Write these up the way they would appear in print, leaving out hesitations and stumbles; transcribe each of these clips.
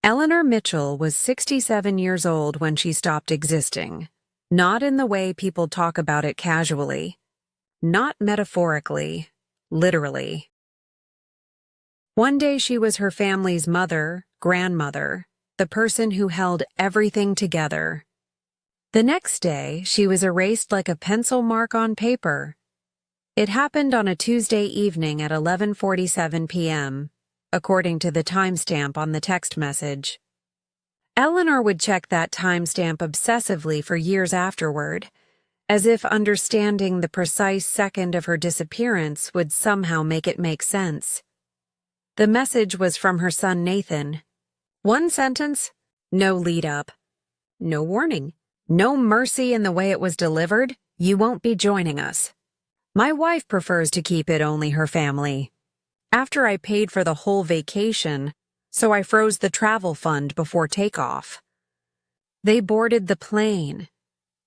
Eleanor Mitchell was 67 years old when she stopped existing. Not in the way people talk about it casually. Not metaphorically. Literally. One day she was her family's mother, grandmother, the person who held everything together. The next day, she was erased like a pencil mark on paper. It happened on a Tuesday evening at 11:47 p.m., according to the timestamp on the text message. Eleanor would check that timestamp obsessively for years afterward, as if understanding the precise second of her disappearance would somehow make it make sense. The message was from her son Nathan. One sentence, no lead-up. No warning. No mercy in the way it was delivered. You won't be joining us. My wife prefers to keep it only her family. After I paid for the whole vacation, so I froze the travel fund before takeoff. They boarded the plane.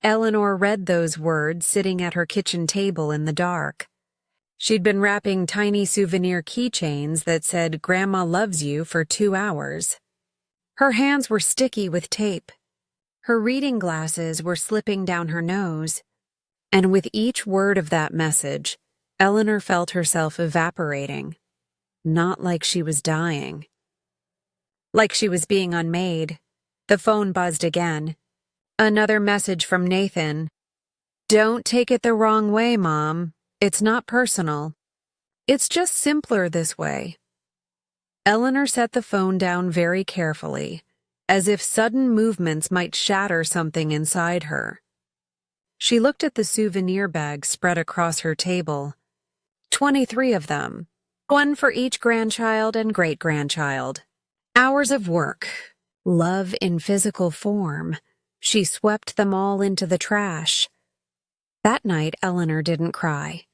Eleanor read those words sitting at her kitchen table in the dark. She'd been wrapping tiny souvenir keychains that said "Grandma loves you" for 2 hours. Her hands were sticky with tape. Her reading glasses were slipping down her nose. And with each word of that message, Eleanor felt herself evaporating. Not like she was dying. Like she was being unmade. The phone buzzed again. Another message from Nathan. Don't take it the wrong way, Mom. It's not personal. It's just simpler this way. Eleanor set the phone down very carefully, as if sudden movements might shatter something inside her. She looked at the souvenir bags spread across her table. 23 of them. One for each grandchild and great-grandchild. Hours of work. Love in physical form. She swept them all into the trash. That night, Eleanor didn't cry.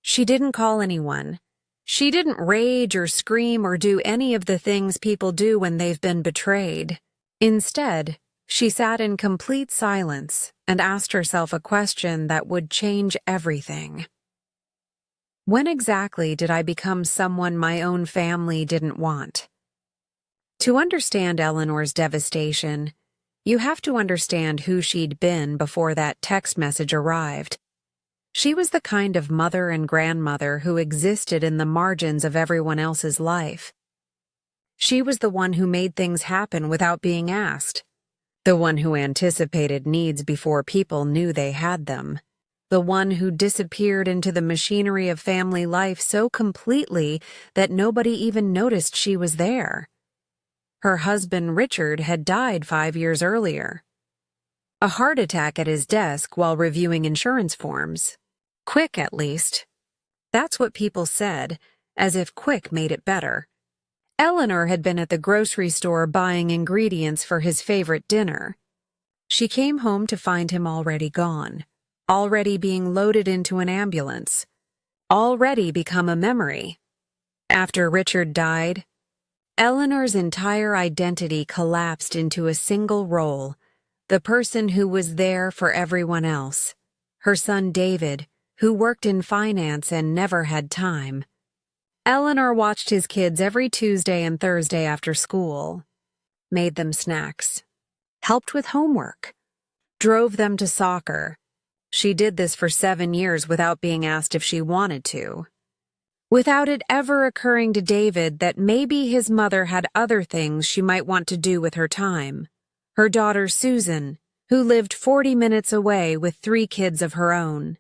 She didn't call anyone. She didn't rage or scream or do any of the things people do when they've been betrayed. Instead, she sat in complete silence and asked herself a question that would change everything. When exactly did I become someone my own family didn't want? To understand Eleanor's devastation, you have to understand who she'd been before that text message arrived. She was the kind of mother and grandmother who existed in the margins of everyone else's life. She was the one who made things happen without being asked. The one who anticipated needs before people knew they had them. The one who disappeared into the machinery of family life so completely that nobody even noticed she was there. Her husband, Richard, had died 5 years earlier. A heart attack at his desk while reviewing insurance forms. Quick, at least. That's what people said, as if quick made it better. Eleanor had been at the grocery store buying ingredients for his favorite dinner. She came home to find him already gone. Already being loaded into an ambulance. Already become a memory. After Richard died, Eleanor's entire identity collapsed into a single role, the person who was there for everyone else. Her son David, who worked in finance and never had time. Eleanor watched his kids every Tuesday and Thursday after school, made them snacks, helped with homework, drove them to soccer. She did this for 7 years without being asked if she wanted to. Without it ever occurring to David that maybe his mother had other things she might want to do with her time. Her daughter Susan, who lived 40 minutes away with 3 kids of her own.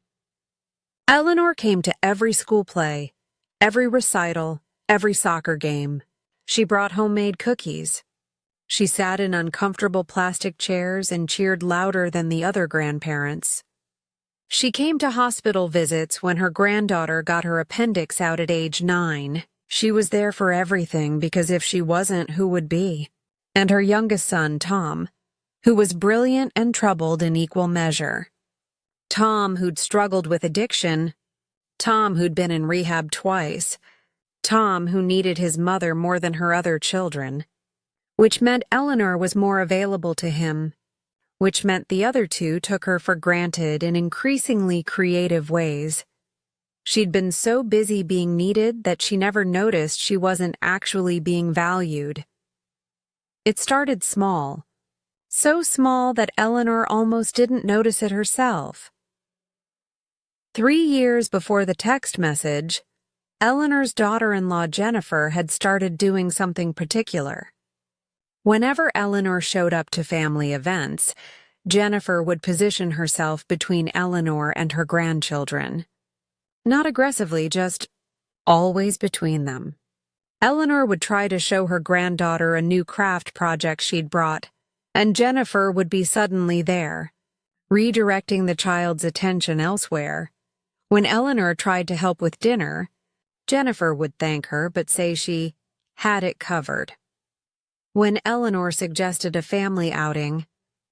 Eleanor came to every school play, every recital, every soccer game. She brought homemade cookies. She sat in uncomfortable plastic chairs and cheered louder than the other grandparents. She came to hospital visits when her granddaughter got her appendix out at age 9. She was there for everything because if she wasn't, who would be? And her youngest son, Tom, who was brilliant and troubled in equal measure. Tom, who'd struggled with addiction. Tom, who'd been in rehab twice. Tom, who needed his mother more than her other children. Which meant Eleanor was more available to him. Which meant the other 2 took her for granted in increasingly creative ways. She'd been so busy being needed that she never noticed she wasn't actually being valued. It started small, so small that Eleanor almost didn't notice it herself. 3 years before the text message, Eleanor's daughter-in-law Jennifer had started doing something particular. Whenever Eleanor showed up to family events, Jennifer would position herself between Eleanor and her grandchildren. Not aggressively, just always between them. Eleanor would try to show her granddaughter a new craft project she'd brought, and Jennifer would be suddenly there, redirecting the child's attention elsewhere. When Eleanor tried to help with dinner, Jennifer would thank her but say she had it covered. When Eleanor suggested a family outing,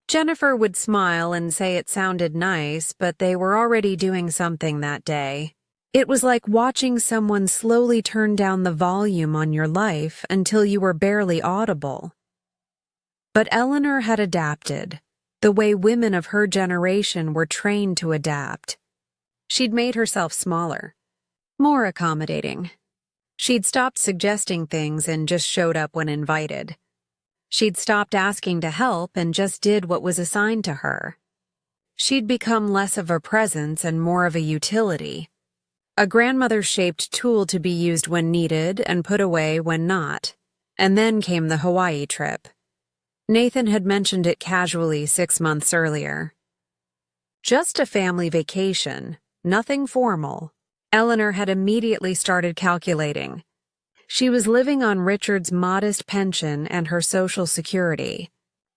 Jennifer would smile and say it sounded nice, but they were already doing something that day. It was like watching someone slowly turn down the volume on your life until you were barely audible. But Eleanor had adapted, the way women of her generation were trained to adapt. She'd made herself smaller, more accommodating. She'd stopped suggesting things and just showed up when invited. She'd stopped asking to help and just did what was assigned to her. She'd become less of a presence and more of a utility, a grandmother-shaped tool to be used when needed and put away when not. And then came the Hawaii trip. Nathan had mentioned it casually 6 months earlier. Just a family vacation, nothing formal. Eleanor had immediately started calculating. She was living on Richard's modest pension and her Social Security.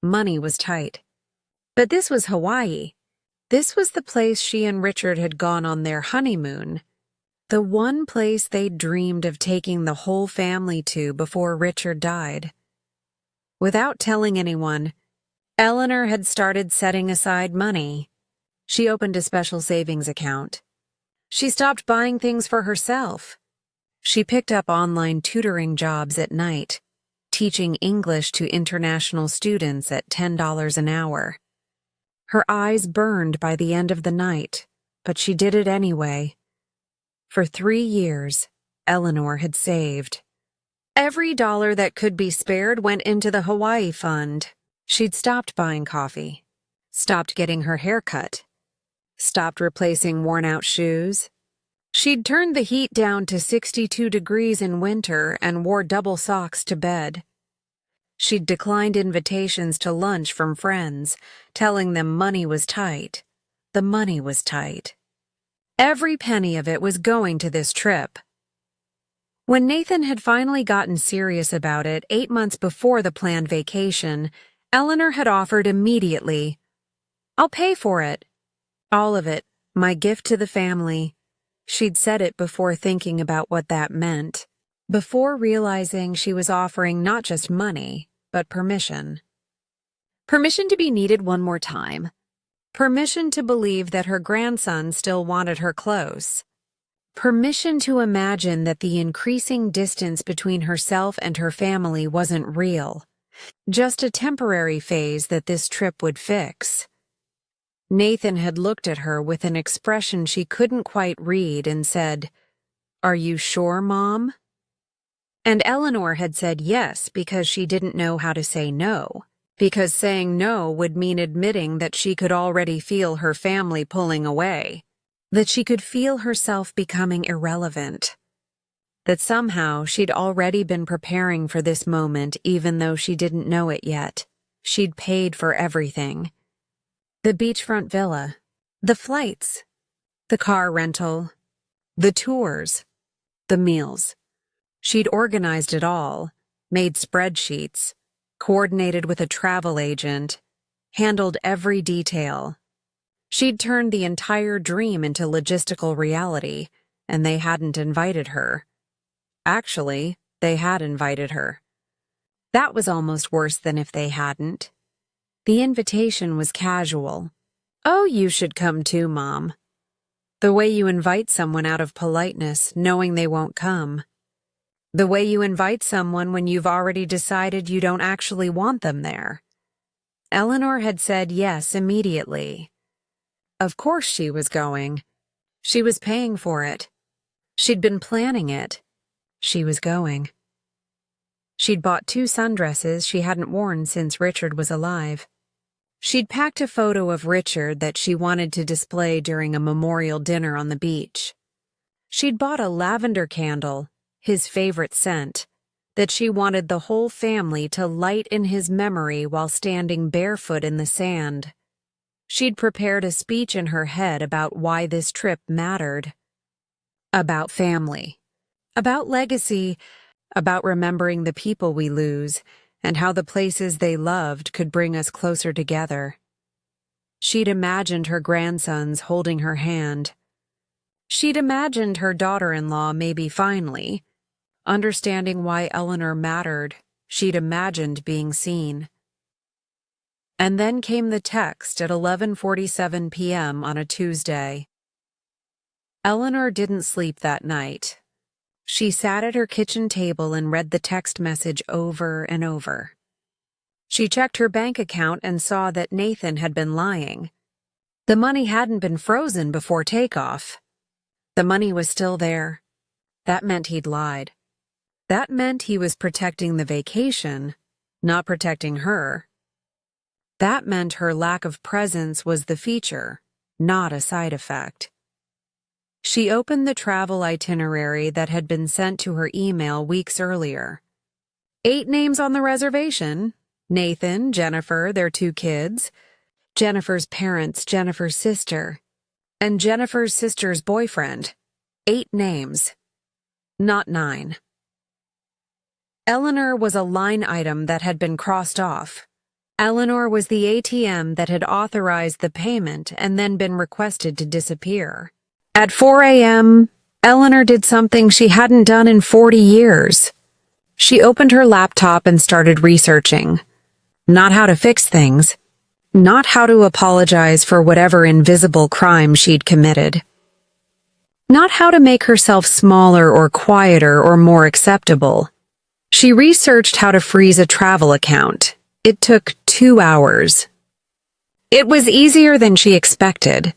Money was tight. But this was Hawaii. This was the place she and Richard had gone on their honeymoon. The one place they'd dreamed of taking the whole family to before Richard died. Without telling anyone, Eleanor had started setting aside money. She opened a special savings account. She stopped buying things for herself. She picked up online tutoring jobs at night, teaching English to international students at $10 an hour. Her eyes burned by the end of the night, but she did it anyway. For 3 years, Eleanor had saved. Every dollar that could be spared went into the Hawaii fund. She'd stopped buying coffee, stopped getting her hair cut, stopped replacing worn-out shoes. She'd turned the heat down to 62 degrees in winter and wore double socks to bed. She'd declined invitations to lunch from friends, telling them money was tight. The money was tight. Every penny of it was going to this trip. When Nathan had finally gotten serious about it 8 months before the planned vacation, Eleanor had offered immediately, "I'll pay for it. All of it, my gift to the family." She'd said it before thinking about what that meant, before realizing she was offering not just money, but permission. Permission to be needed one more time. Permission to believe that her grandson still wanted her close. Permission to imagine that the increasing distance between herself and her family wasn't real, just a temporary phase that this trip would fix. Nathan had looked at her with an expression she couldn't quite read and said, "Are you sure, Mom?" And Eleanor had said yes because she didn't know how to say no, because saying no would mean admitting that she could already feel her family pulling away, that she could feel herself becoming irrelevant, that somehow she'd already been preparing for this moment even though she didn't know it yet. She'd paid for everything. The beachfront villa, the flights, the car rental, the tours, the meals. She'd organized it all, made spreadsheets, coordinated with a travel agent, handled every detail. She'd turned the entire dream into logistical reality, and they hadn't invited her. Actually, they had invited her. That was almost worse than if they hadn't. The invitation was casual. "Oh, you should come too, Mom." The way you invite someone out of politeness, knowing they won't come. The way you invite someone when you've already decided you don't actually want them there. Eleanor had said yes immediately. Of course she was going. She was paying for it. She'd been planning it. She was going. She'd bought 2 sundresses she hadn't worn since Richard was alive. She'd packed a photo of Richard that she wanted to display during a memorial dinner on the beach. She'd bought a lavender candle, his favorite scent, that she wanted the whole family to light in his memory while standing barefoot in the sand. She'd prepared a speech in her head about why this trip mattered. About family. About legacy. About remembering the people we lose and how the places they loved could bring us closer together. She'd imagined her grandsons holding her hand. She'd imagined her daughter-in-law maybe finally, understanding why Eleanor mattered. She'd imagined being seen. And then came the text at 11:47 p.m. on a Tuesday. Eleanor didn't sleep that night. She sat at her kitchen table and read the text message over and over. She checked her bank account and saw that Nathan had been lying. The money hadn't been frozen before takeoff. The money was still there. That meant he'd lied. That meant he was protecting the vacation, not protecting her. That meant her lack of presence was the feature, not a side effect. She opened the travel itinerary that had been sent to her email weeks earlier. 8 names on the reservation: Nathan, Jennifer, their 2 kids, Jennifer's parents, Jennifer's sister, and Jennifer's sister's boyfriend. 8 names. Not 9. Eleanor was a line item that had been crossed off. Eleanor was the ATM that had authorized the payment and then been requested to disappear. At 4 a.m., Eleanor did something she hadn't done in 40 years. She opened her laptop and started researching. Not how to fix things. Not how to apologize for whatever invisible crime she'd committed. Not how to make herself smaller or quieter or more acceptable. She researched how to freeze a travel account. It took 2 hours. It was easier than she expected.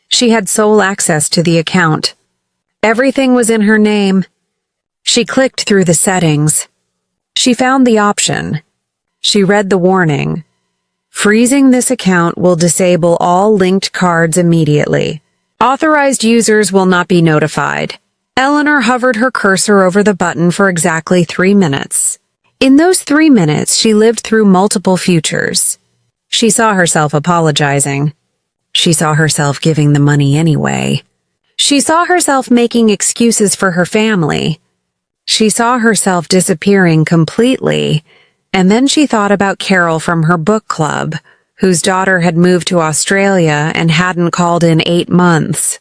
She had sole access to the account. Everything was in her name. She clicked through the settings. She found the option. She read the warning. Freezing this account will disable all linked cards immediately. Authorized users will not be notified. Eleanor hovered her cursor over the button for exactly 3 minutes. In those 3 minutes, she lived through multiple futures. She saw herself apologizing. She saw herself giving the money anyway. She saw herself making excuses for her family. She saw herself disappearing completely, and then she thought about Carol from her book club, whose daughter had moved to Australia and hadn't called in 8 months.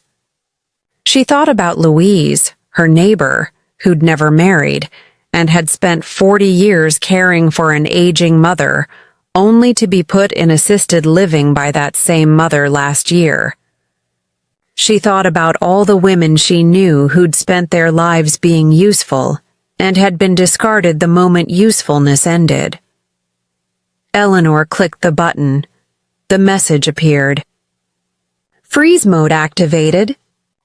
She thought about Louise, her neighbor, who'd never married, and had spent 40 years caring for an aging mother, only to be put in assisted living by that same mother last year. She thought about all the women she knew who'd spent their lives being useful and had been discarded the moment usefulness ended. Eleanor clicked the button. The message appeared. Freeze mode activated.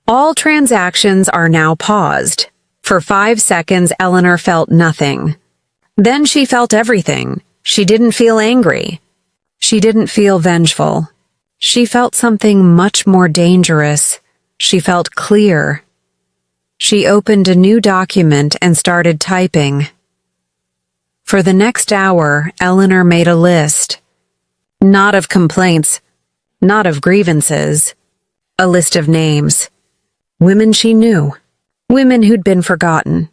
All transactions are now paused. For 5 seconds, Eleanor felt nothing. Then she felt everything. She didn't feel angry. She didn't feel vengeful. She felt something much more dangerous. She felt clear. She opened a new document and started typing. For the next hour, Eleanor made a list. Not of complaints, not of grievances. A list of names. Women she knew. Women who'd been forgotten.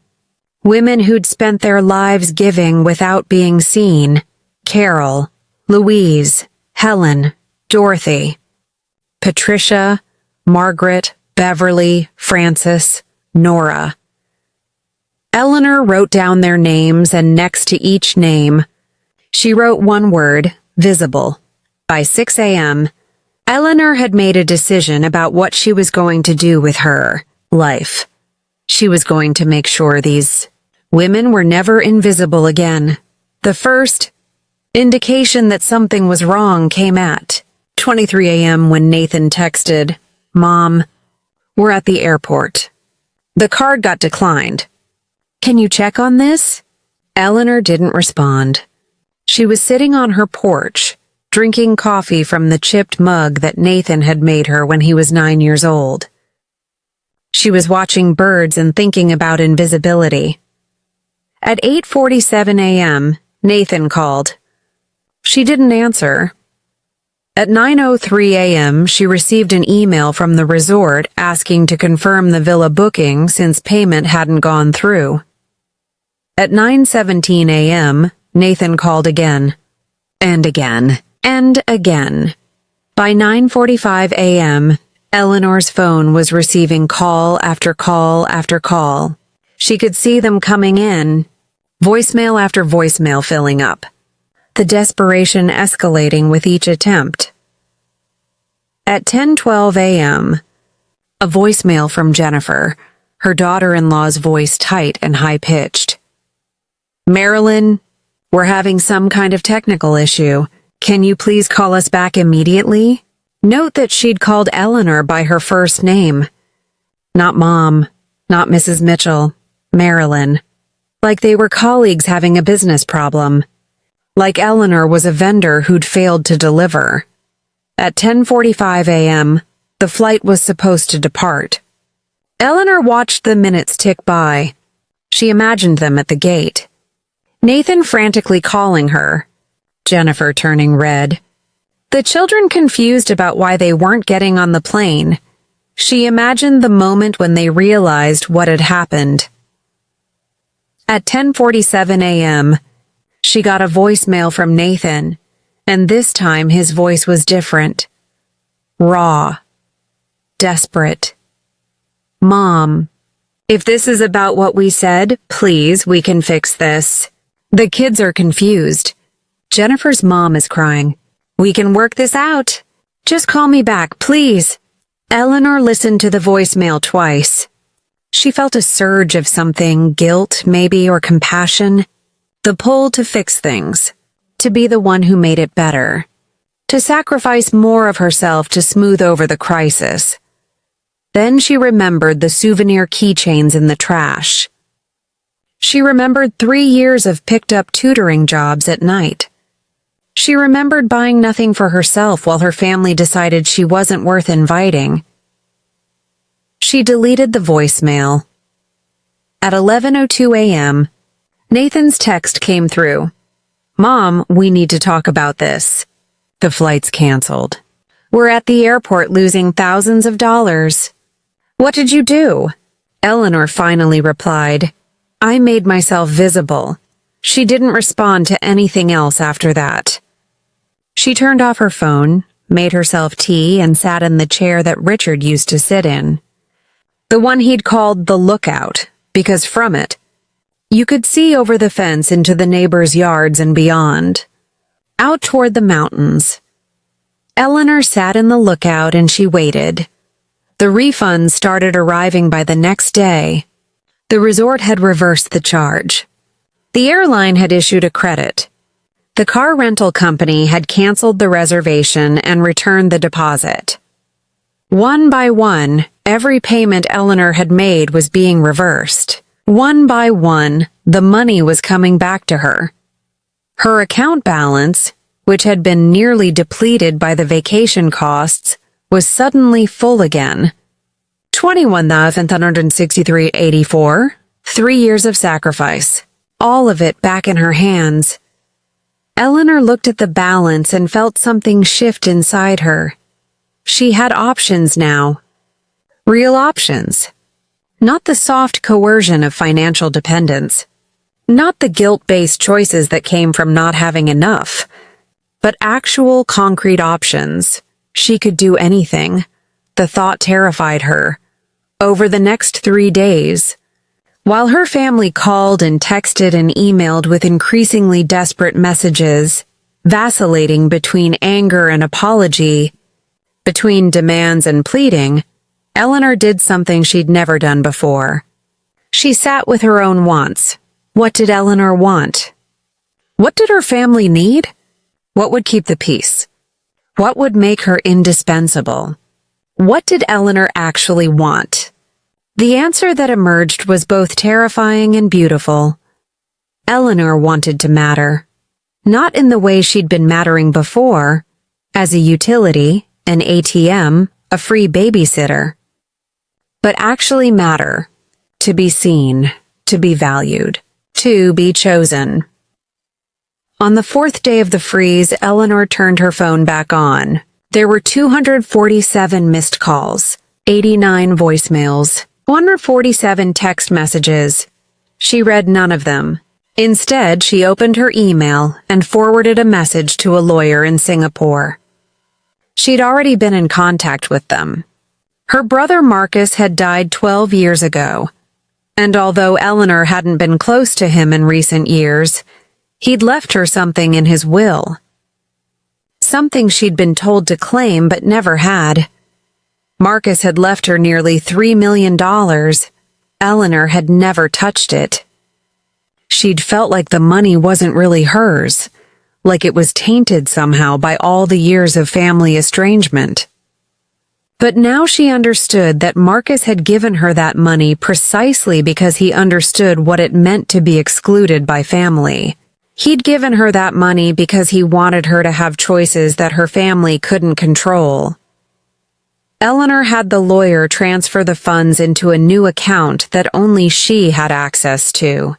Women who'd spent their lives giving without being seen. Carol, Louise, Helen, Dorothy, Patricia, Margaret, Beverly, Frances, Nora. Eleanor wrote down their names, and next to each name, she wrote one word, visible. By 6 a.m., Eleanor had made a decision about what she was going to do with her life. She was going to make sure these women were never invisible again. The first indication that something was wrong came at 23 a.m. when Nathan texted, "Mom, we're at the airport. The card got declined. Can you check on this?" Eleanor didn't respond. She was sitting on her porch, drinking coffee from the chipped mug that Nathan had made her when he was 9 years old. She was watching birds and thinking about invisibility. At 8:47 a.m., Nathan called. She didn't answer. At 9:03 a.m., she received an email from the resort asking to confirm the villa booking since payment hadn't gone through. At 9:17 a.m., Nathan called again. And again. And again. By 9:45 a.m., Eleanor's phone was receiving call after call after call. She could see them coming in, voicemail after voicemail filling up, the desperation escalating with each attempt. At 10:12 a.m., a voicemail from Jennifer, her daughter-in-law's voice tight and high-pitched. "Marilyn, we're having some kind of technical issue. Can you please call us back immediately?" Note that she'd called Eleanor by her first name. Not Mom, not Mrs. Mitchell, Marilyn. Like they were colleagues having a business problem. Like Eleanor was a vendor who'd failed to deliver. At 10:45 a.m., the flight was supposed to depart. Eleanor watched the minutes tick by. She imagined them at the gate. Nathan frantically calling her. Jennifer turning red. The children confused about why they weren't getting on the plane. She imagined the moment when they realized what had happened. At 10:47 a.m., she got a voicemail from Nathan, and this time his voice was different. Raw. Desperate. "Mom, if this is about what we said, please, we can fix this. The kids are confused. Jennifer's mom is crying. We can work this out. Just call me back, please." Eleanor listened to the voicemail twice. She felt a surge of something, guilt, maybe, or compassion. The pull to fix things, to be the one who made it better, to sacrifice more of herself to smooth over the crisis. Then she remembered the souvenir keychains in the trash. She remembered 3 years of picked-up tutoring jobs at night. She remembered buying nothing for herself while her family decided she wasn't worth inviting. She deleted the voicemail. At 11:02 a.m., Nathan's text came through. "Mom, we need to talk about this. The flight's canceled. We're at the airport losing thousands of dollars." "What did you do?" Eleanor finally replied. "I made myself visible." She didn't respond to anything else after that. She turned off her phone, made herself tea, and sat in the chair that Richard used to sit in. The one he'd called the lookout, because from it, you could see over the fence into the neighbors' yards and beyond, out toward the mountains. Eleanor sat in the lookout and she waited. The refunds started arriving by the next day. The resort had reversed the charge. The airline had issued a credit. The car rental company had canceled the reservation and returned the deposit. One by one, every payment Eleanor had made was being reversed. One by one, the money was coming back to her. Her account balance, which had been nearly depleted by the vacation costs, was suddenly full again. $21,163.84. 3 years of sacrifice. All of it back in her hands. Eleanor looked at the balance and felt something shift inside her. She had options now. Real options. Not the soft coercion of financial dependence. Not the guilt-based choices that came from not having enough. But actual concrete options. She could do anything. The thought terrified her. Over the next 3 days, while her family called and texted and emailed with increasingly desperate messages, vacillating between anger and apology, between demands and pleading, Eleanor did something she'd never done before. She sat with her own wants. What did Eleanor want? What did her family need? What would keep the peace? What would make her indispensable? What did Eleanor actually want? The answer that emerged was both terrifying and beautiful. Eleanor wanted to matter. Not in the way she'd been mattering before, as a utility, an ATM, a free babysitter. But actually matter, to be seen, to be valued, to be chosen. On the fourth day of the freeze, Eleanor turned her phone back on. There were 247 missed calls, 89 voicemails, 147 text messages. She read none of them. Instead, she opened her email and forwarded a message to a lawyer in Singapore. She'd already been in contact with them. Her brother Marcus had died 12 years ago, and although Eleanor hadn't been close to him in recent years, he'd left her something in his will. Something she'd been told to claim but never had. Marcus had left her nearly $3 million. Eleanor had never touched it. She'd felt like the money wasn't really hers, like it was tainted somehow by all the years of family estrangement. But now she understood that Marcus had given her that money precisely because he understood what it meant to be excluded by family. He'd given her that money because he wanted her to have choices that her family couldn't control. Eleanor had the lawyer transfer the funds into a new account that only she had access to.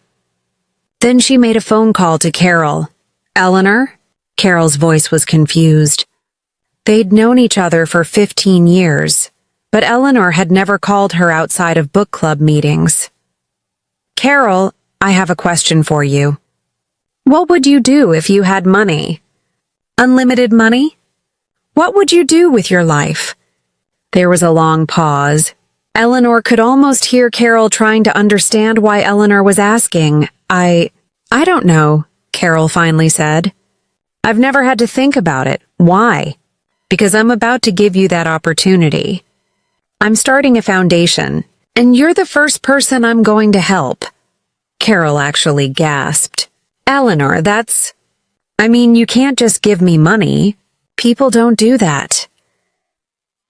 Then she made a phone call to Carol. Eleanor? Carol's voice was confused. They'd known each other for 15 years, but Eleanor had never called her outside of book club meetings. Carol, I have a question for you. What would you do if you had money? Unlimited money? What would you do with your life? There was a long pause. Eleanor could almost hear Carol trying to understand why Eleanor was asking. I don't know, Carol finally said. I've never had to think about it. Why? Because I'm about to give you that opportunity. I'm starting a foundation, and you're the first person I'm going to help. Carol actually gasped. Eleanor, you can't just give me money. People don't do that.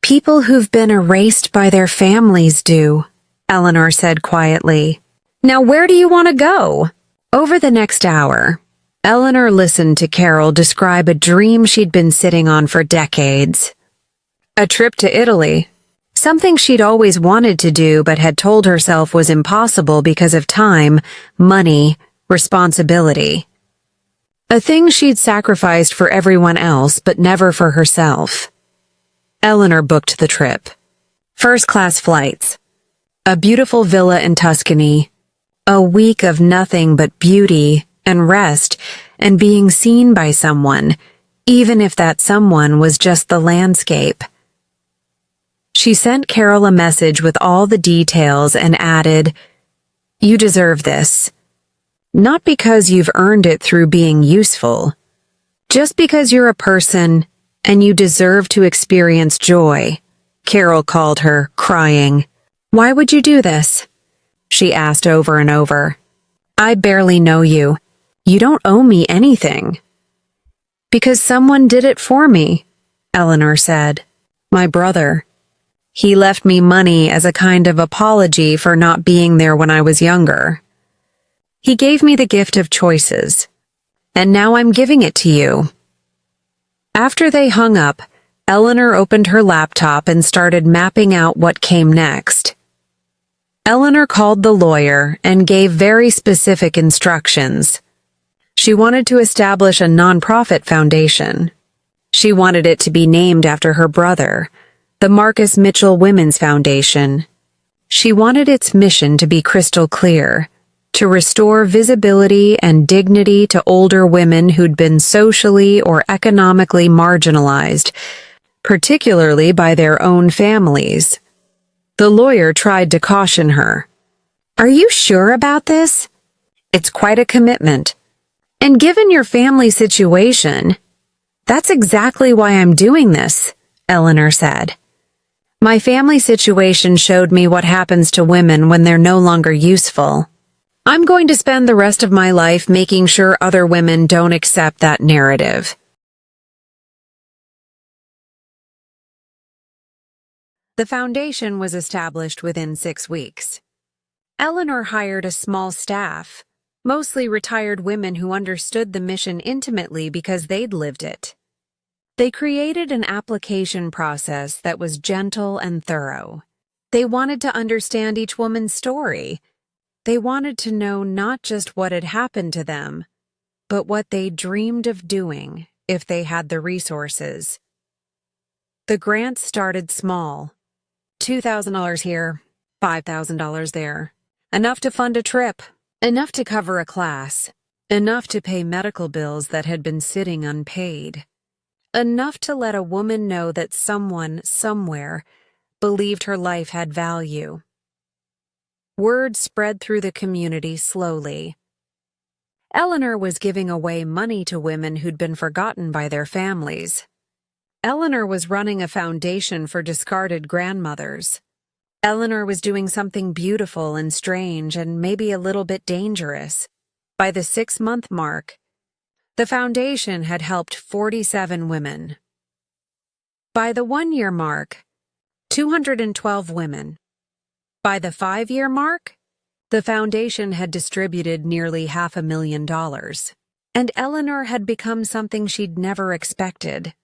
People who've been erased by their families do, Eleanor said quietly. Now where do you want to go? Over the next hour, Eleanor listened to Carol describe a dream she'd been sitting on for decades. A trip to Italy, something she'd always wanted to do but had told herself was impossible because of time, money, responsibility. A thing she'd sacrificed for everyone else but never for herself. Eleanor booked the trip. First-class flights. A beautiful villa in Tuscany. A week of nothing but beauty and rest and being seen by someone, even if that someone was just the landscape. She sent Carol a message with all the details and added, "You deserve this. Not because you've earned it through being useful, just because you're a person and you deserve to experience joy." Carol called her, crying. "Why would you do this?" she asked over and over. "I barely know you. You don't owe me anything." "Because someone did it for me," Eleanor said. "My brother. He left me money as a kind of apology for not being there when I was younger. He gave me the gift of choices, and now I'm giving it to you." After they hung up, Eleanor opened her laptop and started mapping out what came next. Eleanor called the lawyer and gave very specific instructions. She wanted to establish a nonprofit foundation. She wanted it to be named after her brother, the Marcus Mitchell Women's Foundation. She wanted its mission to be crystal clear, to restore visibility and dignity to older women who'd been socially or economically marginalized, particularly by their own families. The lawyer tried to caution her. "Are you sure about this? It's quite a commitment. And given your family situation, that's exactly why I'm doing this," Eleanor said. "My family situation showed me what happens to women when they're no longer useful. I'm going to spend the rest of my life making sure other women don't accept that narrative." The foundation was established within 6 weeks. Eleanor hired a small staff, mostly retired women who understood the mission intimately because they'd lived it. They created an application process that was gentle and thorough. They wanted to understand each woman's story. They wanted to know not just what had happened to them, but what they dreamed of doing if they had the resources. The grants started small. $2,000 here, $5,000 there. Enough to fund a trip, enough to cover a class, enough to pay medical bills that had been sitting unpaid, enough to let a woman know that someone, somewhere, believed her life had value. Word spread through the community slowly. Eleanor was giving away money to women who'd been forgotten by their families. Eleanor was running a foundation for discarded grandmothers. Eleanor was doing something beautiful and strange and maybe a little bit dangerous. By the 6-month mark, the foundation had helped 47 women. By the 1-year mark, 212 women. By the 5-year mark, the foundation had distributed nearly $500,000, and Eleanor had become something she'd never expected: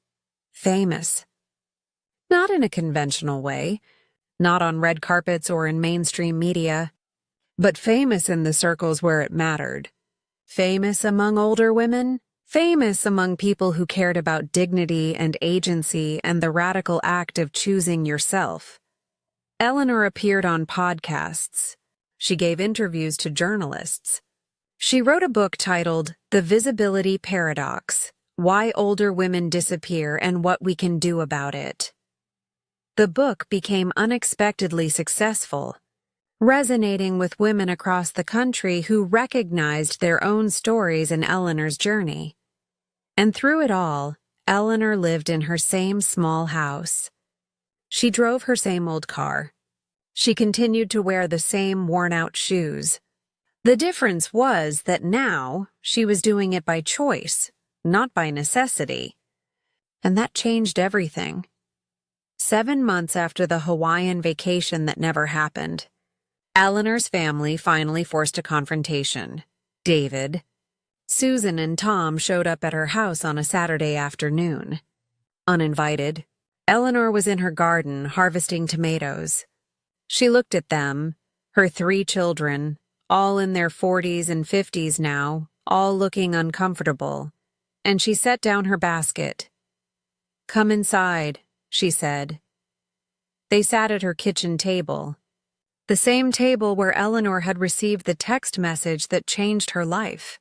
famous. Not in a conventional way, not on red carpets or in mainstream media, but famous in the circles where it mattered. Famous among older women, famous among people who cared about dignity and agency and the radical act of choosing yourself. Eleanor appeared on podcasts. She gave interviews to journalists. She wrote a book titled The Visibility Paradox: Why Older Women Disappear and What We Can Do About It. The book became unexpectedly successful, resonating with women across the country who recognized their own stories in Eleanor's journey. And through it all, Eleanor lived in her same small house. She drove her same old car. She continued to wear the same worn-out shoes. The difference was that now she was doing it by choice, not by necessity. And that changed everything. 7 months after the Hawaiian vacation that never happened, Eleanor's family finally forced a confrontation. David, Susan, and Tom showed up at her house on a Saturday afternoon. Uninvited, Eleanor was in her garden harvesting tomatoes. She looked at them, her 3 children, all in their 40s and 50s now, all looking uncomfortable, and she set down her basket. "Come inside," she said. They sat at her kitchen table, the same table where Eleanor had received the text message that changed her life.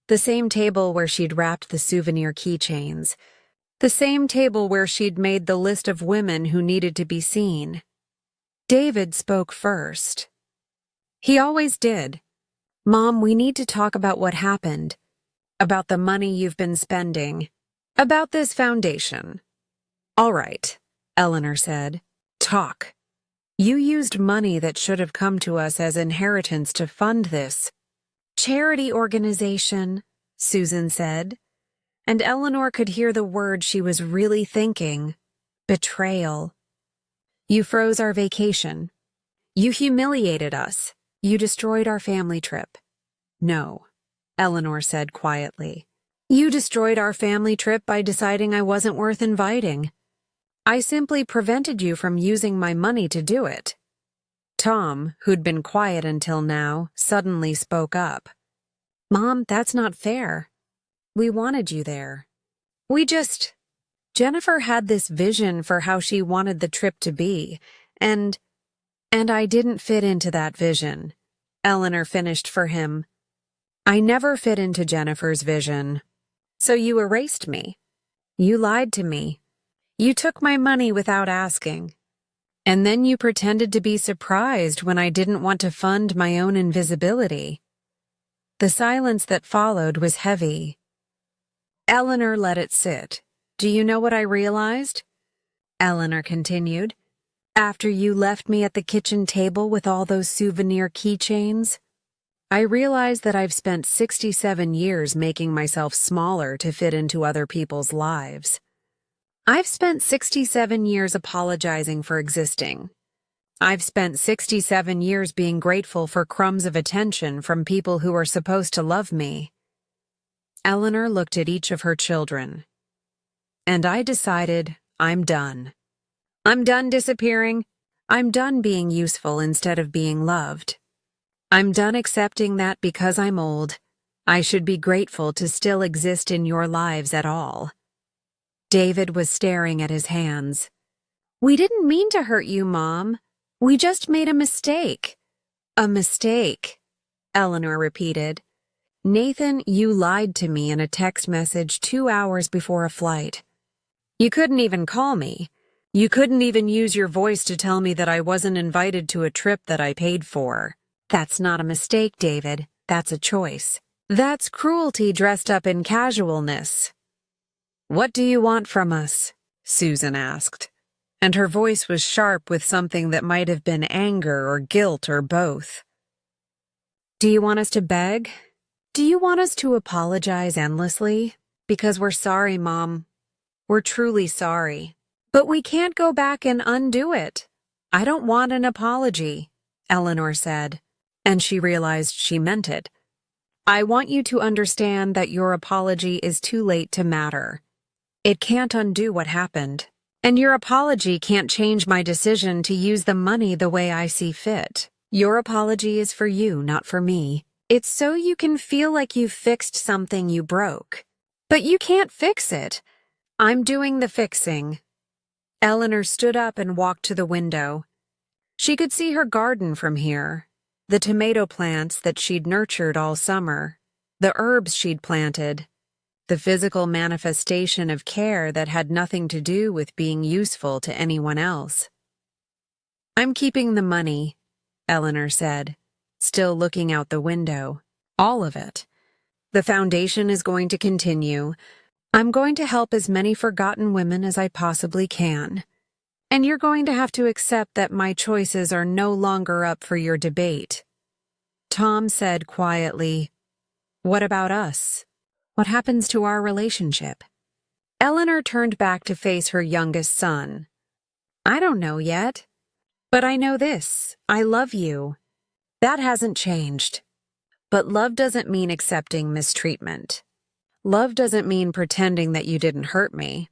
The same table where she'd wrapped the souvenir keychains. The same table where she'd made the list of women who needed to be seen. David spoke first. He always did. "Mom, we need to talk about what happened. About the money you've been spending. About this foundation." "All right," Eleanor said. "Talk. You used money that should have come to us as inheritance to fund this charity organization," Susan said. And Eleanor could hear the word she was really thinking: betrayal. "You froze our vacation. You humiliated us. You destroyed our family trip." "No," Eleanor said quietly. "You destroyed our family trip by deciding I wasn't worth inviting. I simply prevented you from using my money to do it." Tom, who'd been quiet until now, suddenly spoke up. "Mom, that's not fair. We wanted you there. Jennifer had this vision for how she wanted the trip to be, and I didn't fit into that vision," Eleanor finished for him. "I never fit into Jennifer's vision. So you erased me. You lied to me. You took my money without asking. And then you pretended to be surprised when I didn't want to fund my own invisibility." The silence that followed was heavy. Eleanor let it sit. "Do you know what I realized?" Eleanor continued. "After you left me at the kitchen table with all those souvenir keychains, I realized that I've spent 67 years making myself smaller to fit into other people's lives. I've spent 67 years apologizing for existing. I've spent 67 years being grateful for crumbs of attention from people who are supposed to love me. Eleanor looked at each of her children. And I decided I'm done. I'm done disappearing. I'm done being useful instead of being loved. I'm done accepting that because I'm old, I should be grateful to still exist in your lives at all. David was staring at his hands. We didn't mean to hurt you, Mom. We just made a mistake. A mistake, Eleanor repeated. Nathan, you lied to me in a text message 2 hours before a flight. You couldn't even call me. You couldn't even use your voice to tell me that I wasn't invited to a trip that I paid for. That's not a mistake, David. That's a choice. That's cruelty dressed up in casualness. What do you want from us? Susan asked, and her voice was sharp with something that might have been anger or guilt or both. Do you want us to beg? Do you want us to apologize endlessly? Because we're sorry, Mom. We're truly sorry. But we can't go back and undo it. I don't want an apology, Eleanor said, and she realized she meant it. I want you to understand that your apology is too late to matter. It can't undo what happened, and your apology can't change my decision to use the money the way I see fit. Your apology is for you, not for me. It's so you can feel like you've fixed something you broke. But you can't fix it. I'm doing the fixing. Eleanor stood up and walked to the window. She could see her garden from here, the tomato plants that she'd nurtured all summer, the herbs she'd planted, the physical manifestation of care that had nothing to do with being useful to anyone else. I'm keeping the money, Eleanor said, still looking out the window. All of it. The foundation is going to continue. I'm going to help as many forgotten women as I possibly can. And you're going to have to accept that my choices are no longer up for your debate. Tom said quietly, What about us? What happens to our relationship? Eleanor turned back to face her youngest son. I don't know yet. But I know this. I love you. That hasn't changed. But love doesn't mean accepting mistreatment. Love doesn't mean pretending that you didn't hurt me.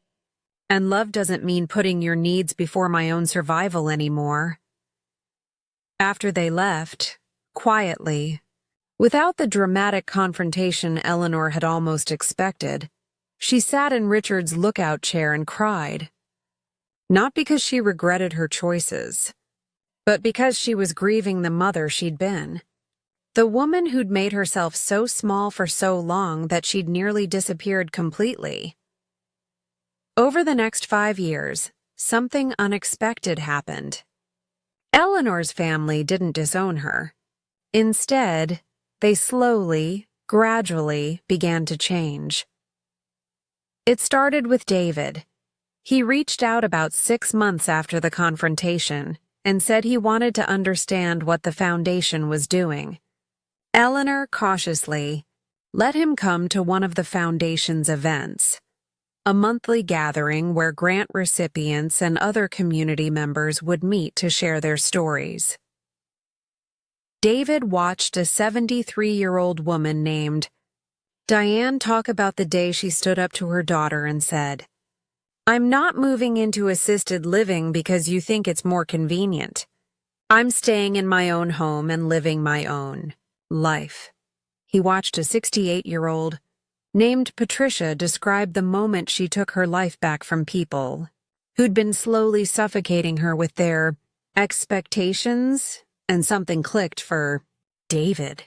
And love doesn't mean putting your needs before my own survival anymore. After they left, quietly, without the dramatic confrontation Eleanor had almost expected, she sat in Richard's lookout chair and cried. Not because she regretted her choices, but because she was grieving the mother she'd been. The woman who'd made herself so small for so long that she'd nearly disappeared completely. Over the next 5 years, something unexpected happened. Eleanor's family didn't disown her. Instead, they slowly, gradually began to change. It started with David. He reached out about 6 months after the confrontation and said he wanted to understand what the foundation was doing. Eleanor cautiously let him come to one of the foundation's events, a monthly gathering where grant recipients and other community members would meet to share their stories. David watched a 73-year-old woman named Diane talk about the day she stood up to her daughter and said, I'm not moving into assisted living because you think it's more convenient. I'm staying in my own home and living my own life. He watched a 68-year-old named Patricia describe the moment she took her life back from people who'd been slowly suffocating her with their expectations, and something clicked for David.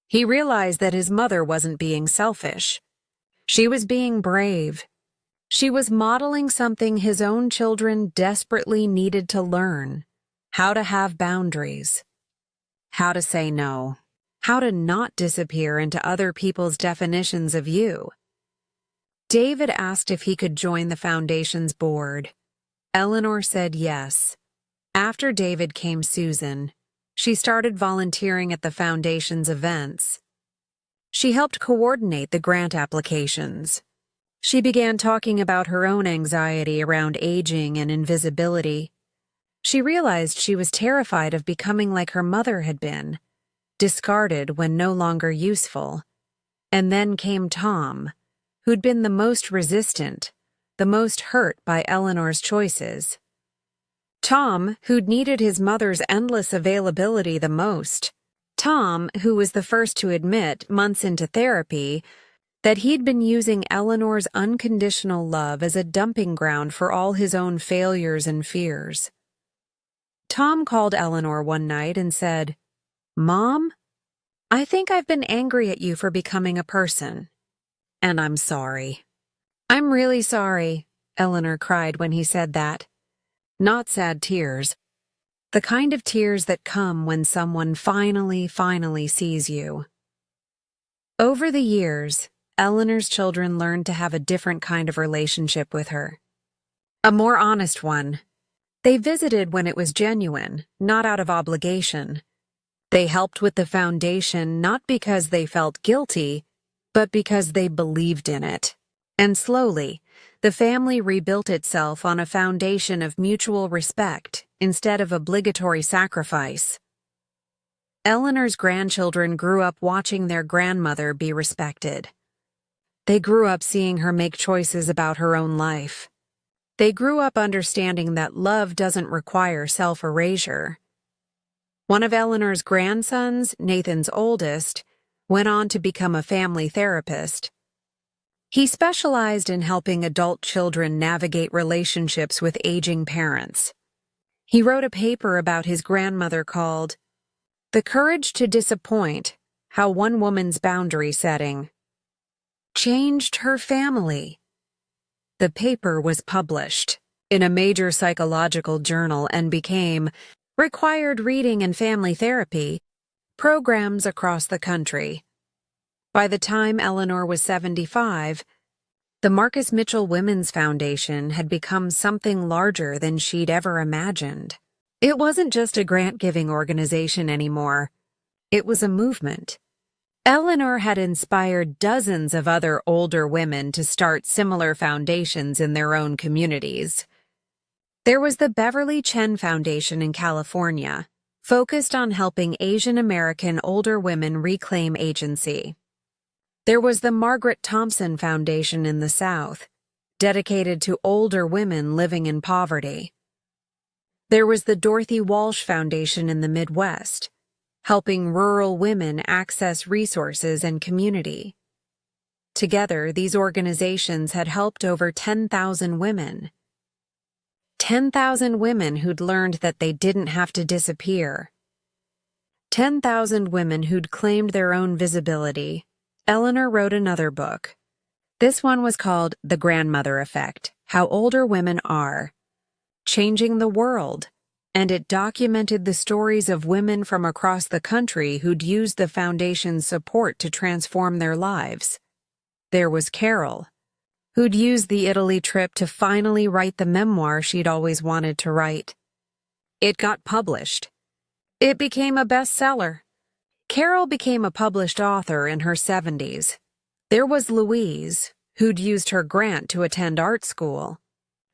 He realized that his mother wasn't being selfish. She was being brave. She was modeling something his own children desperately needed to learn: how to have boundaries, how to say no, how to not disappear into other people's definitions of you. David asked if he could join the foundation's board. Eleanor said yes. After David came Susan. She started volunteering at the foundation's events. She helped coordinate the grant applications. She began talking about her own anxiety around aging and invisibility. She realized she was terrified of becoming like her mother had been, discarded when no longer useful. And then came Tom, who'd been the most resistant, the most hurt by Eleanor's choices. Tom, who'd needed his mother's endless availability the most. Tom, who was the first to admit, months into therapy, that he'd been using Eleanor's unconditional love as a dumping ground for all his own failures and fears. Tom called Eleanor one night and said, "Mom, I think I've been angry at you for becoming a person. And I'm sorry." "I'm really sorry," Eleanor cried when he said that. Not sad tears. The kind of tears that come when someone finally sees you. Over the years, Eleanor's children learned to have a different kind of relationship with her. A more honest one. They visited when it was genuine, not out of obligation. They helped with the foundation not because they felt guilty, but because they believed in it. And slowly, the family rebuilt itself on a foundation of mutual respect instead of obligatory sacrifice. Eleanor's grandchildren grew up watching their grandmother be respected. They grew up seeing her make choices about her own life. They grew up understanding that love doesn't require self-erasure. One of Eleanor's grandsons, Nathan's oldest, went on to become a family therapist. He specialized in helping adult children navigate relationships with aging parents. He wrote a paper about his grandmother called "The Courage to Disappoint: How One Woman's Boundary Setting Changed Her Family." The paper was published in a major psychological journal and became required reading in family therapy programs across the country. By the time Eleanor was 75, the Marcus Mitchell Women's Foundation had become something larger than she'd ever imagined. It wasn't just a grant-giving organization anymore. It was a movement. Eleanor had inspired dozens of other older women to start similar foundations in their own communities. There was the Beverly Chen Foundation in California, focused on helping Asian American older women reclaim agency. There was the Margaret Thompson Foundation in the South, dedicated to older women living in poverty. There was the Dorothy Walsh Foundation in the Midwest, helping rural women access resources and community. Together, these organizations had helped over 10,000 women. 10,000 women who'd learned that they didn't have to disappear. 10,000 women who'd claimed their own visibility. Eleanor wrote another book. This one was called The Grandmother Effect: How Older Women Are Changing the World, and it documented the stories of women from across the country who'd used the foundation's support to transform their lives. There was Carol, who'd used the Italy trip to finally write the memoir she'd always wanted to write. It got published. It became a bestseller. Carol became a published author in her 70s. There was Louise, who'd used her grant to attend art school.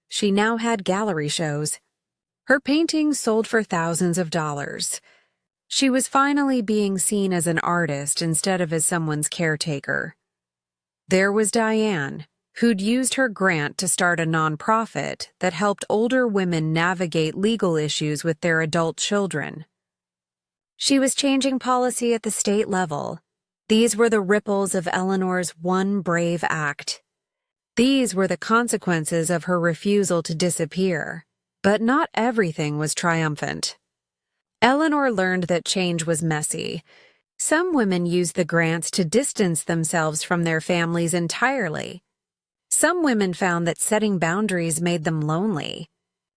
She now had gallery shows. Her paintings sold for thousands of dollars. She was finally being seen as an artist instead of as someone's caretaker. There was Diane, who'd used her grant to start a nonprofit that helped older women navigate legal issues with their adult children. She was changing policy at the state level. These were the ripples of Eleanor's one brave act. These were the consequences of her refusal to disappear. But not everything was triumphant. Eleanor learned that change was messy. Some women used the grants to distance themselves from their families entirely. Some women found that setting boundaries made them lonely.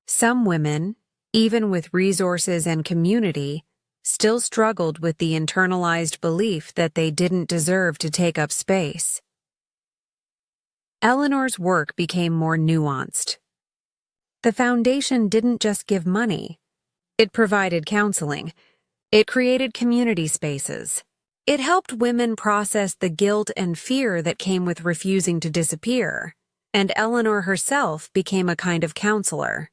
Some women, even with resources and community, still struggled with the internalized belief that they didn't deserve to take up space. Eleanor's work became more nuanced. The foundation didn't just give money. It provided counseling. It created community spaces. It helped women process the guilt and fear that came with refusing to disappear, and Eleanor herself became a kind of counselor.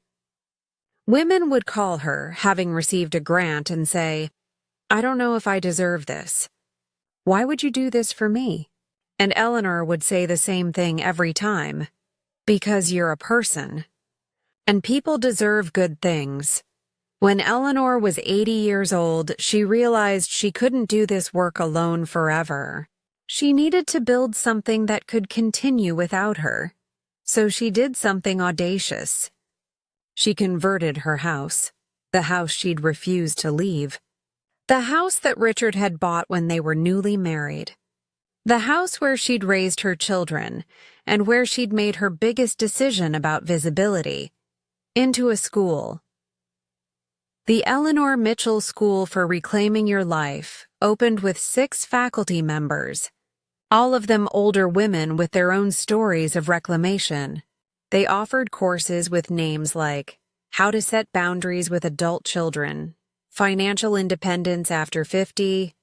Women would call her, having received a grant, and say, "I don't know if I deserve this. Why would you do this for me?" And Eleanor would say the same thing every time. "Because you're a person. And people deserve good things." When Eleanor was 80 years old, she realized she couldn't do this work alone forever. She needed to build something that could continue without her. So she did something audacious. She converted her house, the house she'd refused to leave. The house that Richard had bought when they were newly married. The house where she'd raised her children, and where she'd made her biggest decision about visibility, into a school. The Eleanor Mitchell School for Reclaiming Your Life opened with 6 faculty members, all of them older women with their own stories of reclamation. They offered courses with names like How to Set Boundaries with Adult Children, Financial Independence After 50,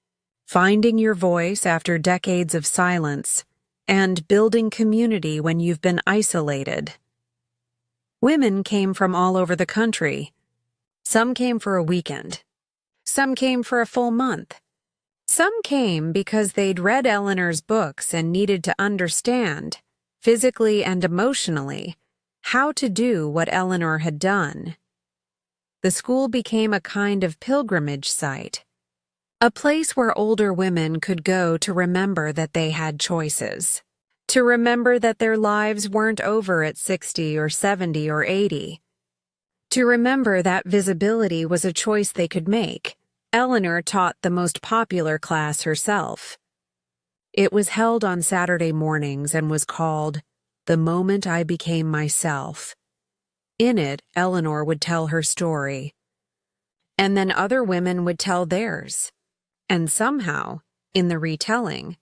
Finding Your Voice After Decades of Silence, and Building Community When You've Been Isolated. Women came from all over the country. Some came for a weekend. Some came for a full month. Some came because they'd read Eleanor's books and needed to understand, physically and emotionally, how to do what Eleanor had done. The school became a kind of pilgrimage site, a place where older women could go to remember that they had choices, to remember that their lives weren't over at 60 or 70 or 80, to remember that visibility was a choice they could make. Eleanor taught the most popular class herself. It was held on Saturday mornings and was called The Moment I Became Myself. In it, Eleanor would tell her story, and then other women would tell theirs. And somehow, in the retelling,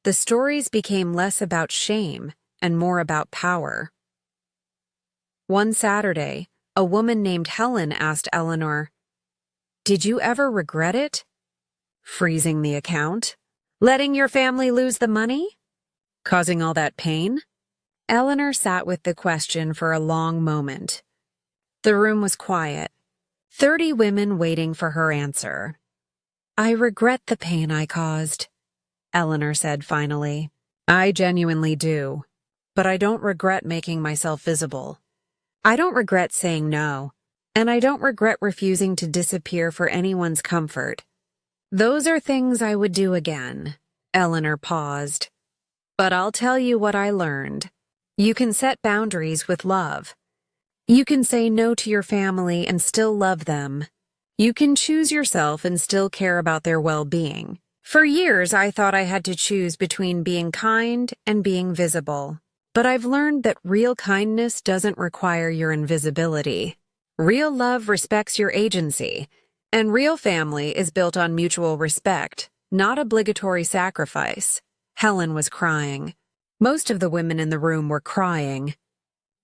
the stories became less about shame and more about power. One Saturday, a woman named Helen asked Eleanor, "Did you ever regret it? Freezing the account? Letting your family lose the money? Causing all that pain?" Eleanor sat with the question for a long moment. The room was quiet, 30 women waiting for her answer. "I regret the pain I caused," Eleanor said finally. "I genuinely do, but I don't regret making myself visible. I don't regret saying no, and I don't regret refusing to disappear for anyone's comfort. Those are things I would do again." Eleanor paused. "But I'll tell you what I learned. You can set boundaries with love. You can say no to your family and still love them. You can choose yourself and still care about their well-being. For years, I thought I had to choose between being kind and being visible. But I've learned that real kindness doesn't require your invisibility. Real love respects your agency, and real family is built on mutual respect, not obligatory sacrifice." Helen was crying. Most of the women in the room were crying,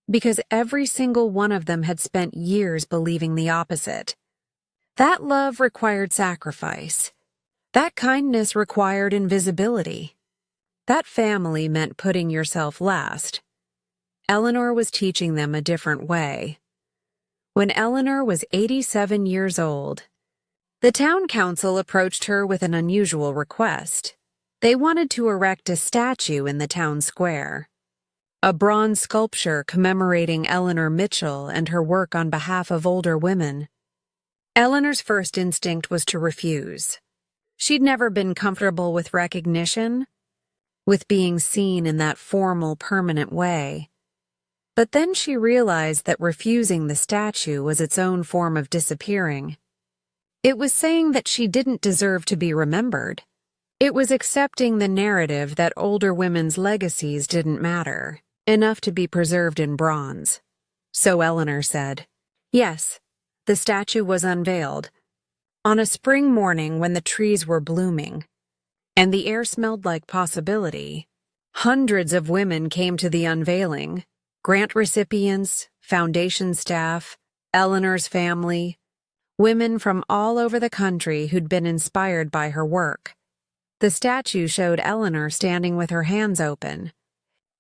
because every single one of them had spent years believing the opposite. That love required sacrifice. That kindness required invisibility. That family meant putting yourself last. Eleanor was teaching them a different way. When Eleanor was 87 years old, the town council approached her with an unusual request. They wanted to erect a statue in the town square, a bronze sculpture commemorating Eleanor Mitchell and her work on behalf of older women. Eleanor's first instinct was to refuse. She'd never been comfortable with recognition, with being seen in that formal, permanent way. But then she realized that refusing the statue was its own form of disappearing. It was saying that she didn't deserve to be remembered. It was accepting the narrative that older women's legacies didn't matter, enough to be preserved in bronze. So Eleanor said, yes, the statue was unveiled, on a spring morning when the trees were blooming, and the air smelled like possibility. Hundreds of women came to the unveiling, grant recipients, foundation staff, Eleanor's family, women from all over the country who'd been inspired by her work. The statue showed Eleanor standing with her hands open,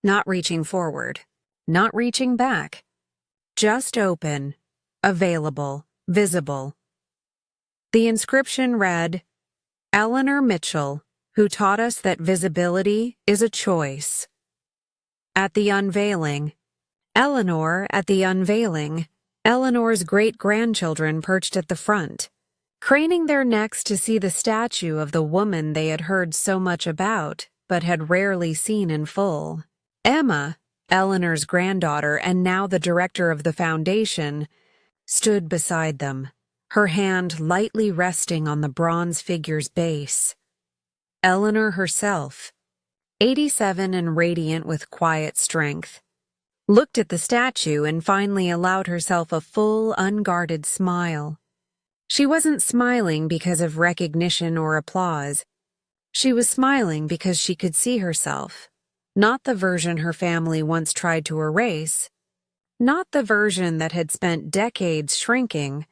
not reaching forward, not reaching back, just open, available, visible. The inscription read, Eleanor Mitchell, who taught us that visibility is a choice. At the unveiling, Eleanor's great-grandchildren perched at the front, craning their necks to see the statue of the woman they had heard so much about but had rarely seen in full. Emma, Eleanor's granddaughter and now the director of the foundation, stood beside them, her hand lightly resting on the bronze figure's base. Eleanor herself, 87 and radiant with quiet strength, looked at the statue and finally allowed herself a full, unguarded smile. She wasn't smiling because of recognition or applause. She was smiling because she could see herself, not the version her family once tried to erase, not the version that had spent decades shrinking,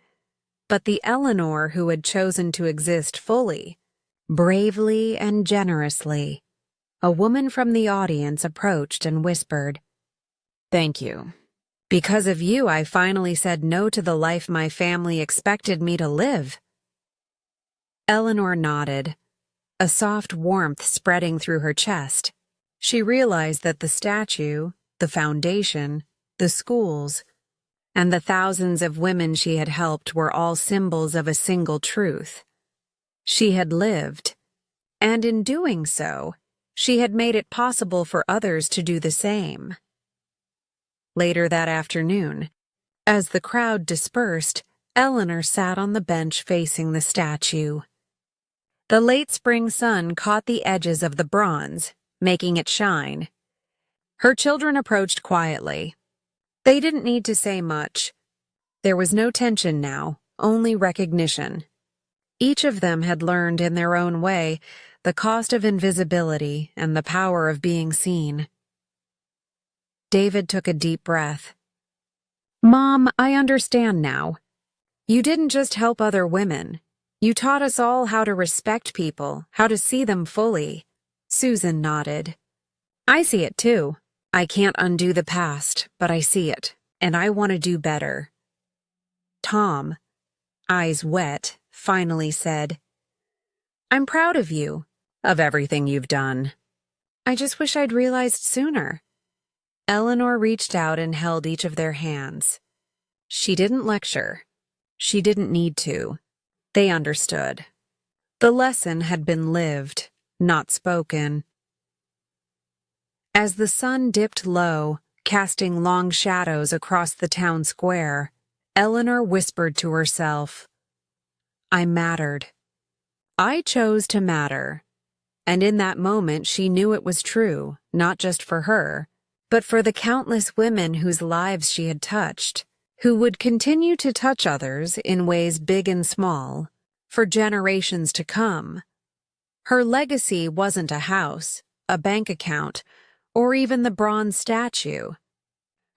but the Eleanor who had chosen to exist fully, bravely and generously. A woman from the audience approached and whispered, "Thank you. Because of you, I finally said no to the life my family expected me to live." Eleanor nodded, a soft warmth spreading through her chest. She realized that the statue, the foundation, the schools, and the thousands of women she had helped were all symbols of a single truth. She had lived, and in doing so, she had made it possible for others to do the same. Later that afternoon, as the crowd dispersed, Eleanor sat on the bench facing the statue. The late spring sun caught the edges of the bronze, making it shine. Her children approached quietly. They didn't need to say much. There was no tension now, only recognition. Each of them had learned in their own way the cost of invisibility and the power of being seen. David took a deep breath. "Mom, I understand now. You didn't just help other women. You taught us all how to respect people, how to see them fully." Susan nodded. "I see it too. I can't undo the past, but I see it, and I want to do better." Tom, eyes wet, finally said, "I'm proud of you, of everything you've done. I just wish I'd realized sooner." Eleanor reached out and held each of their hands. She didn't lecture. She didn't need to. They understood. The lesson had been lived, not spoken. As the sun dipped low, casting long shadows across the town square, Eleanor whispered to herself, "I mattered. I chose to matter." And in that moment she knew it was true, not just for her, but for the countless women whose lives she had touched, who would continue to touch others in ways big and small, for generations to come. Her legacy wasn't a house, a bank account, or even the bronze statue.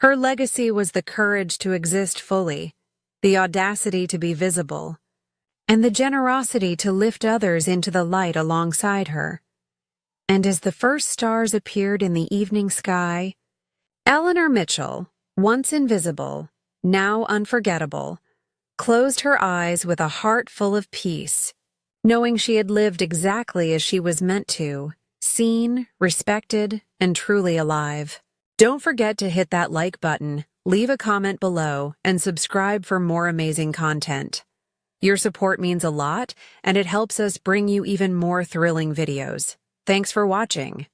Her legacy was the courage to exist fully, the audacity to be visible, and the generosity to lift others into the light alongside her. And as the first stars appeared in the evening sky, Eleanor Mitchell, once invisible, now unforgettable, closed her eyes with a heart full of peace, knowing she had lived exactly as she was meant to, seen, respected, and truly alive. Don't forget to hit that like button, leave a comment below, and subscribe for more amazing content. Your support means a lot, and it helps us bring you even more thrilling videos. Thanks for watching.